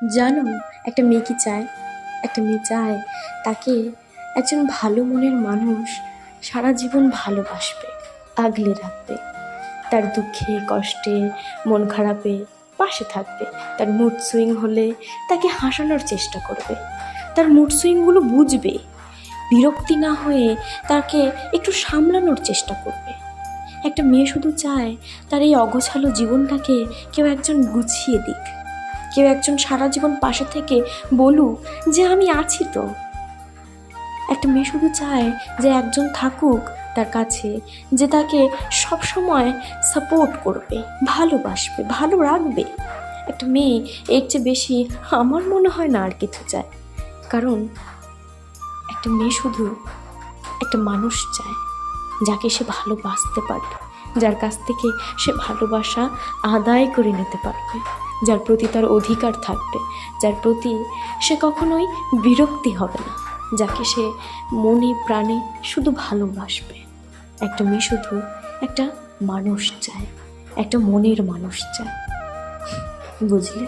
জানো, একটা মেয়ে কি চায়? একটা মেয়ে চায় তাকে একজন ভালো মনের মানুষ সারা জীবন ভালোবাসবে, আগলে রাখবে, তার দুঃখে কষ্টে মন খারাপে পাশে থাকবে, তার মুড সুইং হলে তাকে হাসানোর চেষ্টা করবে, তার মুড সুইংগুলো বুঝবে, বিরক্তি না হয়ে তাকে একটু সামলানোর চেষ্টা করবে। একটা মেয়ে শুধু চায় তার এই অগোছালো জীবনটাকে কেউ একজন গুছিয়ে দিক, কেউ একজন সারা জীবন পাশে থেকে বলুক যে আমি আছি তো। একটা মেয়ে শুধু চায় যে একজন থাকুক তার কাছে, যে তাকে সবসময় সাপোর্ট করবে, ভালোবাসবে, ভালো রাখবে। একটা মেয়ে এর চেয়ে বেশি আমার মনে হয় না আর কিছু চায়। কারণ একটা মেয়ে শুধু একটা মানুষ চায় যাকে সে ভালোবাসতে পারবে, যার কাছ থেকে সে ভালোবাসা আদায় করে নিতে পারবে, যার প্রতি তার অধিকার থাকবে, যার প্রতি সে কখনোই বিরক্তি হবে না, যাকে সে মনে প্রাণে শুধু ভালোবাসবে। একটা মেয়ে শুধু একটা মানুষ চায়, একটা মনের মানুষ চায়, বুঝলে?